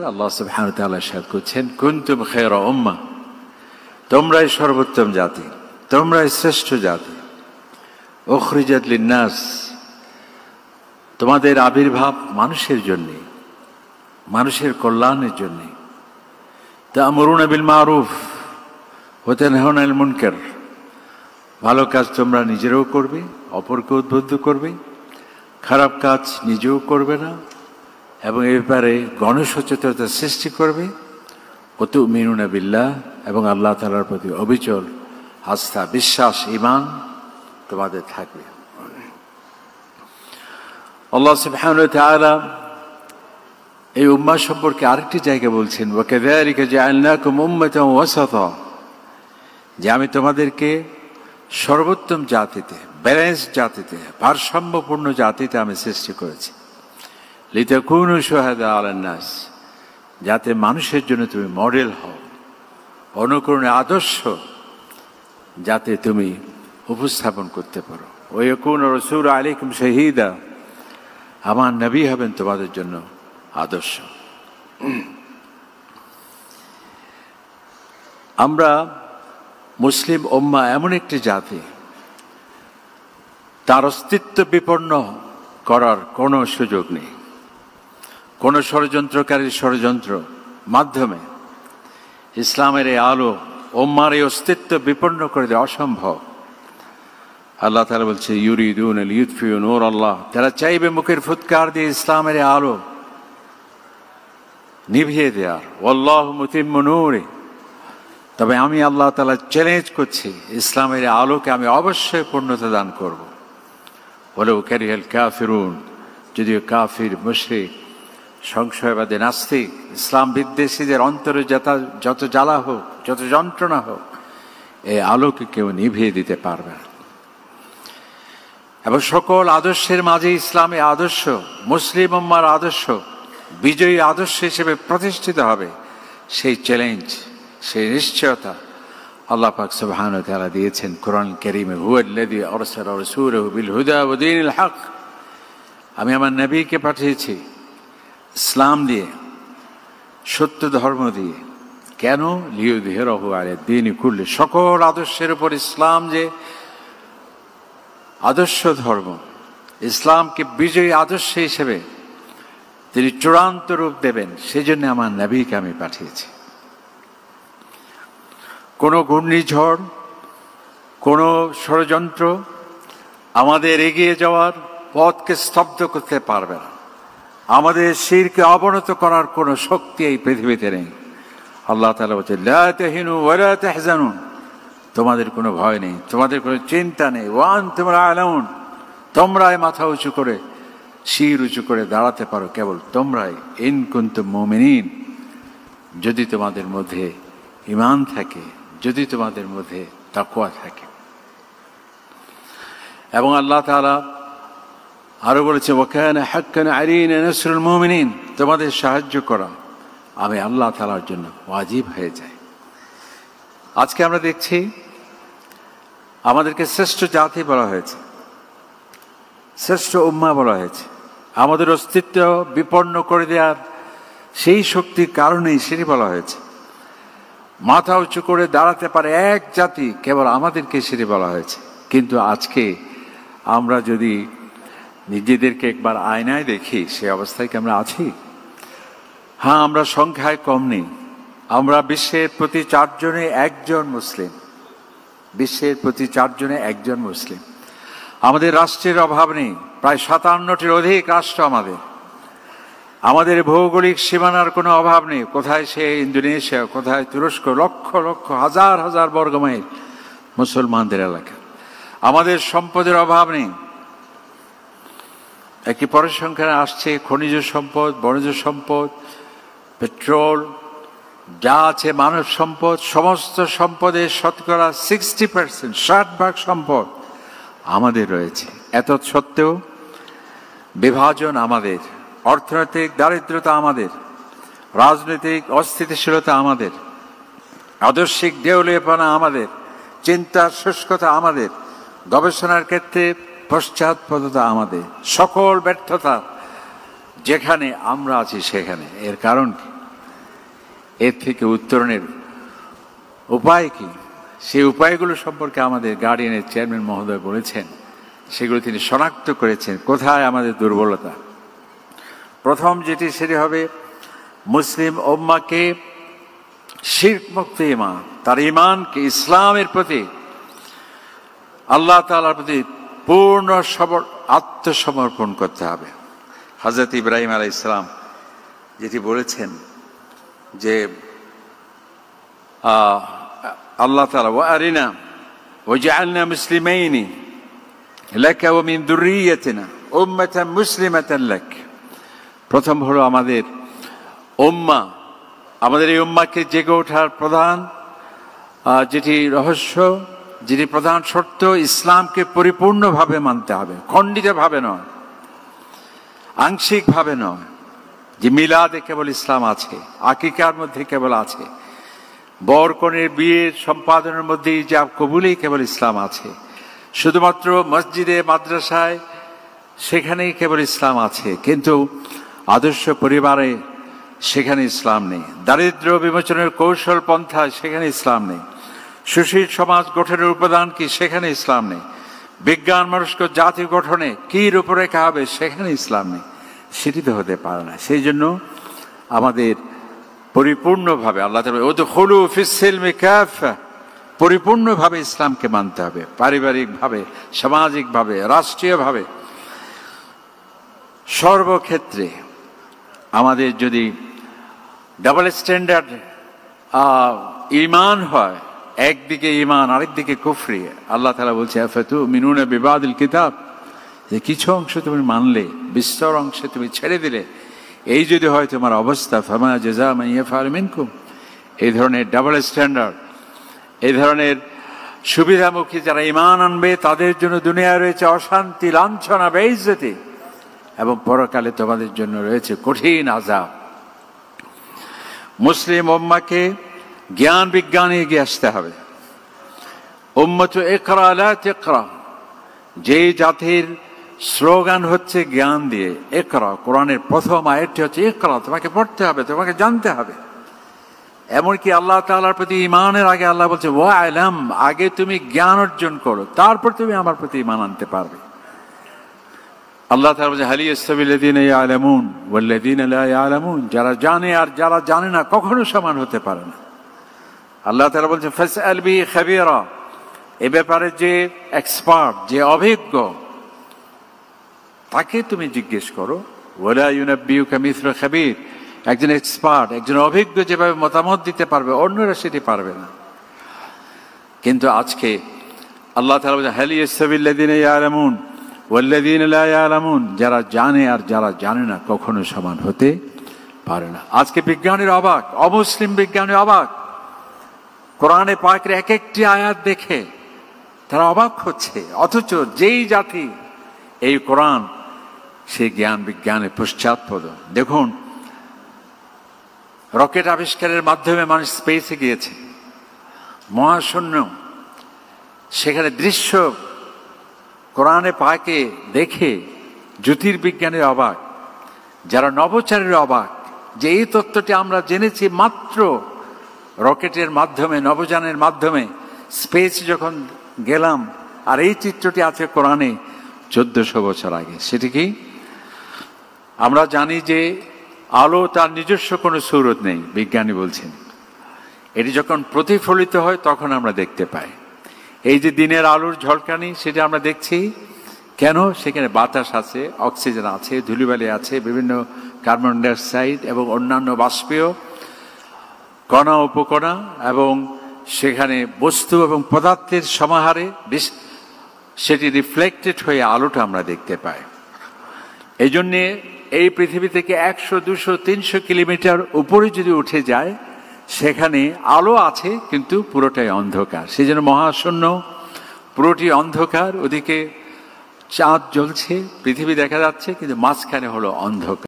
আল্লাহ সুবহানাহু ওয়া তাআলা ইরশাদ করছেন, কুনতুম খায়রা উম্মাহ, তোমরাই সর্বোত্তম জাতি, তোমরাই শ্রেষ্ঠ জাতি। উখরিজাত লিন-নাস, তোমাদের আবির্ভাব মানুষের জন্য, মানুষের কল্যাণের জন্য। তা'মুরুনা বিল মারুফ ওয়া তানহাউনা আনিল মুনকার, ভালো কাজ তোমরা নিজেরাও করবে, অপরকে উদ্বুদ্ধ করবে, খারাপ কাজ নিজেও করবে না, এবং এ ব্যাপারে গণসচেতনতা সৃষ্টি করবে। ওয়া তু'মিনুনা বিল্লাহ, এবং আল্লাহ তাআলার প্রতি অবিচল আস্থা, বিশ্বাস, ঈমান তোমাদের থাকবে। আল্লাহ সুবহানাহু ওয়া তাআলা এই উম্মাহ সম্পর্কে আরেকটি জায়গায় বলছেন, ওয়া কাযালিকা জাআলনাকুম উম্মাতান ওয়াসাতা, যে আমি তোমাদেরকে সর্বোত্তম জাতিতে, ব্যালেন্স জাতিতে, ভারসাম্যপূর্ণ জাতিতে আমি সৃষ্টি করেছি। লিতাকুনু শুহাদা আলান নাস, যাতে মানুষের জন্য তুমি মডেল হও, অনুকরণের আদর্শ যাতে তুমি উপস্থাপন করতে পারো। ওয়া ইয়াকুনা রাসূলু আলাইকুম শাহীদা, আমার নবী হবেন তোমাদের জন্য আদর্শ। আমরা মুসলিম উম্মাহ এমন একটি জাতি, তার অস্তিত্ব বিপন্ন করার কোনো সুযোগ নেই। কোন ষড়যন্ত্রকারীর ষড়যন্ত্র মাধ্যমে ইসলামের এই আলো, উম্মাহর এই অস্তিত্ব বিপন্ন করে দেওয়া অসম্ভব। আল্লাহ তাআলা বলছে, ইউরিদুনা লিইউতফিউ নূর আল্লাহ, তারা চাইবে মুখের ফুৎকার দিয়ে ইসলামের এই আলো নিভিয়ে দেওয়ার। ওয়াল্লাহু মুতিম্মু নূরি, তবে আমি আল্লাহ তাআলা চ্যালেঞ্জ করছি, ইসলামের আলোকে আমি অবশ্যই পূর্ণতা দান করব। ওয়ালাউ কারিহাল কাফিরুন, যদিও কাফির, মুশরিক, সংশয়বাদী, নাস্তিক, ইসলাম বিদ্বেষীদের অন্তরে যত জ্বালা হোক, যত যন্ত্রণা হোক, এই আলোকে কেউ নিভিয়ে দিতে পারবে না। এবং সকল আদর্শের মাঝে ইসলামের আদর্শ, মুসলিম উম্মাহর আদর্শ বিজয়ী আদর্শ হিসেবে প্রতিষ্ঠিত হবে। সেই চ্যালেঞ্জ, সেই নিশ্চয়তা আল্লাহ পাক সুবহানাহু ওয়া তাআলা দিয়েছেন কোরআন কারীমে। হুয়াল্লাযী আরসালা রাসূলাহু বিল হুদা ওয়া দীনিল হক, আমি আমার নবীকে পাঠিয়েছি ইসলাম দিয়ে, সত্য ধর্ম দিয়ে। কেন? লিইয়ুযহিরাহু আলা দ্বীনি কুল্লি, সকল আদর্শের উপর ইসলাম যে আদর্শ ধর্ম, ইসলামকে বিজয়ী আদর্শ হিসেবে তিনি চূড়ান্ত রূপ দেবেন, সেজন্য আমার নবীকে আমি পাঠিয়েছি। কোনো ঘূর্ণিঝড়, কোনো ষড়যন্ত্র আমাদের এগিয়ে যাওয়ার পথকে স্তব্ধ করতে পারবে না। আমাদের শিরকে অবনত করার কোনো শক্তি এই পৃথিবীতে নেই। আল্লাহ তাআলা বলেন, লা তাহিনু ওয়া লা তাহজানু, তোমাদের কোনো ভয় নেই, তোমাদের কোনো চিন্তা নেই। ওয়া আনতুমুল আ'লাউন, তোমরাই মাথা উঁচু করে, শির উঁচু করে দাঁড়াতে পারো কেবল তোমরাই। ইন কুনতুম মুমিনিন, যদি তোমাদের মধ্যে ঈমান থাকে, যদি তোমাদের মধ্যে তাকওয়া থাকে। এবং আল্লাহ তাআলা আরো বলেছে, ওয়া কানা হাক্কান আলাইনা নাসরুল মুমিনিন, তোমাদের সাহায্য করা আমি আল্লাহ তাআলার জন্য ওয়াজিব হয়ে যায়। আজকে আমরা দেখছি আমাদেরকে শ্রেষ্ঠ জাতি বলা হয়েছে, শ্রেষ্ঠ উম্মাহ বলা হয়েছে। আমাদের অস্তিত্ব বিপন্ন করে দেওয়ার সেই শক্তির কারণেই সেটি বলা হয়েছে। মাথা উঁচু করে দাঁড়াতে পারে এক জাতি, কেবল আমাদেরকে সেটি বলা হয়েছে। কিন্তু আজকে আমরা যদি নিজেদেরকে একবার আয়নায় দেখি, সে অবস্থায় কি আমরা আছি? হ্যাঁ, আমরা সংখ্যায় কম নেই। আমরা বিশ্বের প্রতি 4 জনে 1 জন মুসলিম, বিশ্বের প্রতি 4 জনে 1 জন মুসলিম। আমাদের রাষ্ট্রের অভাব নেই, প্রায় 57টির অধিক রাষ্ট্র আমাদের। আমাদের ভৌগোলিক সীমানার কোনো অভাব নেই। কোথায় সে ইন্দোনেশিয়া, কোথায় তুরস্ক, লক্ষ লক্ষ হাজার হাজার বর্গমাইল মুসলমানদের এলাকা। আমাদের সম্পদের অভাব নেই। একটি পরিসংখ্যানে আসছে, খনিজ সম্পদ, বনজ সম্পদ, পেট্রোল, যা আছে মানব সম্পদ, সমস্ত সম্পদের শতকরা 60%, 60% সম্পদ আমাদের রয়েছে। এত সত্ত্বেও বিভাজন আমাদের, অর্থনৈতিক দারিদ্রতা আমাদের, রাজনৈতিক অস্থিতিশীলতা আমাদের, আদর্শিক দেউলিয়াপনা আমাদের, চিন্তার শুষ্কতা আমাদের, গবেষণার ক্ষেত্রে পশ্চাৎপদতা আমাদের, সকল ব্যর্থতা যেখানে আমরা আছি সেখানে। এর কারণ কি? এর থেকে উত্তরণের উপায় কি, সেই উপায়গুলো সম্পর্কে আমাদের গার্ডিয়ানের চেয়ারম্যান মহোদয় বলেছেন। সেগুলো তিনি শনাক্ত করেছেন কোথায় আমাদের দুর্বলতা। প্রথম যেটি সেটি হবে মুসলিম উম্মাহকে শিরক মুক্ত ঈমান, তার ঈমানকে ইসলামের প্রতি, আল্লাহ তাআলার প্রতি পূর্ণ আত্মসমর্পণ করতে হবে। হযরত ইব্রাহিম আলাইহিস সালাম যেটি বলেছেন যে আল্লাহ তাআলা ওয়া আরিনা ওয়াজআলনা মুসলিমাইনি লাকা ওয়া মিন যুররিয়াতিনা উম্মাতান মুসলিমাতান লাক। প্রথম হলো আমাদের উম্মাহ, আমাদের এই উম্মাহকে জেগে ওঠার প্রধান যেটি রহস্য, যেটি প্রধান শর্ত, ইসলামকে পরিপূর্ণভাবে মানতে হবে, খণ্ডিতভাবে নয়, আংশিকভাবে নয়। যে মিলাদে কেবল ইসলাম আছে, আকিকার মধ্যে কেবল আছে, বর কনের বিয়ের সম্পাদনের মধ্যে ইজাব কবুলেই কেবল ইসলাম আছে, শুধুমাত্র মসজিদে মাদ্রাসায় সেখানেই কেবল ইসলাম আছে, কিন্তু আদর্শ পরিবারে সেখানে ইসলাম নেই। দারিদ্র বিমোচনের কৌশল পন্থা সেখানে ইসলাম নেই। সুশীল সমাজ গঠনের উপাদান কি, সেখানে ইসলাম নেই। বিজ্ঞান মনস্ক জাতি গঠনে কি রূপরেখা হবে, সেখানে ইসলাম নেই। সেটি তো হতে পারে না। সেই জন্য আমাদের পরিপূর্ণভাবে আল্লাহ তাআলা উদখুলু ফিস সিলমি কাফা, পরিপূর্ণভাবে ইসলামকে মানতে হবে, পারিবারিকভাবে, সামাজিকভাবে, রাষ্ট্রীয়ভাবে, সর্বক্ষেত্রে। আমাদের যদি ডাবল স্ট্যান্ডার্ড ঈমান হয়, একদিকে ঈমান আরেকদিকে কুফরি, আল্লাহ তাআলা বলছে আফাতুমিনুনা বিবাদিল কিতাব, যে কিছু অংশ তুমি মানলে বিস্তর অংশে তুমি ছেড়ে দিলে, এই যদি হয় তোমার অবস্থা, ফামা জাযা মান ইয়াফআল মিনকুম। এই ধরনের ডাবল স্ট্যান্ডার্ড, এই ধরনের সুবিধামুখী যারা ঈমান আনবে তাদের জন্য দুনিয়ায় রয়েছে অশান্তি, লাঞ্ছনা, বেইজ্জতি, এবং পরকালে তোমাদের জন্য রয়েছে কঠিন আযাব। মুসলিম উম্মাহকে জ্ঞান বিজ্ঞানে এগিয়ে আসতে হবে। উম্মাতু ইকরা লা তাকরা, যে জাতির স্লোগান হচ্ছে জ্ঞান দিয়ে ইকরা, কোরআনের প্রথম আয়াতটি হচ্ছে ইকরা, তোমাকে পড়তে হবে, তোমাকে জানতে হবে। এমনকি আল্লাহ তাআলার প্রতি ঈমানের আগে আল্লাহ বলছে ওয়া আলাম, আগে তুমি জ্ঞান অর্জন করো, তারপর তুমি আমার প্রতি ঈমান আনতে পারবে। আল্লাহ তাআলা বলছে হাল ইয়াস্তাবিল্লাযীনা ইয়ালামুন ওয়াল্লাযীনা লা ইয়ালামুন, যারা জানে আর যারা জানে না কখনো সমান হতে পারে না। আল্লাহ তাআলা বলছে ফাসআল বিহি খাবীরা, এ ব্যাপারে যে এক্সপার্ট, যে অভিজ্ঞ, তাকে তুমি জিজ্ঞেস করো। ওয়ালা ইউনাব্বিউকা মিসলু খাবীর, একজন এক্সপার্ট, একজন অভিজ্ঞ যেভাবে মতামত দিতে পারবে, অন্যরা সেটি পারবে না। কিন্তু আজকে আল্লাহ তাআলা বলছে হাল ইয়াস্তাবিল্লাযীনা ইয়ালামুন ওয়াল্লাযীনা লা ইয়ালামুন, যারা জানে আর যারা জানে না কখনো সমান হতে পারে না। আজকে বিজ্ঞানীর অবাক, অমুসলিম বিজ্ঞানী অবাক, কোরআনে পাকের এক একটি আয়াত দেখে তারা অবাক হচ্ছে, অথচ যেই জাতি এই কোরআন, সেই জ্ঞান বিজ্ঞানের পশ্চাৎপদ। দেখুন, রকেট আবিষ্কারের মাধ্যমে মানুষ স্পেসে গিয়েছে, মহাশূন্য, সেখানে দৃশ্য কোরআনে পাকে দেখে জ্যোতির্বিজ্ঞানের অবাক, যারা নভোচারীর অবাক, যে এই তত্ত্বটি আমরা জেনেছি মাত্র রকেটের মাধ্যমে, নভোযানের মাধ্যমে স্পেস যখন গেলাম, আর এই চিত্রটি আছে কোরআনে 1400 বছর আগে। সেটি কি? আমরা জানি যে আলো তার নিজস্ব কোনো সূরত নেই, বিজ্ঞানী বলছেন। এটি যখন প্রতিফলিত হয় তখন আমরা দেখতে পাই। এই যে দিনের আলোর ঝলকানি, সেটা আমরা দেখছি কেন? সেখানে বাতাস আছে, অক্সিজেন আছে, ধূলিবালি আছে, বিভিন্ন কার্বন ডাইঅক্সাইড এবং অন্যান্য বাষ্পীয় কণা উপকণা, এবং সেখানে বস্তু এবং পদার্থের সমাহারে সেটি রিফ্লেক্টেড হয়ে আলোটা আমরা দেখতে পাই। এই জন্যে এই পৃথিবী থেকে 100, 200, 300 কিলোমিটার উপরে যদি উঠে যায়, সেখানে আলো আছে কিন্তু পুরোটাই অন্ধকার। সেই জন্য মহাশূন্য পুরোটি অন্ধকার, ওদিকে চাঁদ জ্বলছে, পৃথিবী দেখা যাচ্ছে, কিন্তু মাঝখানে হলো অন্ধকার।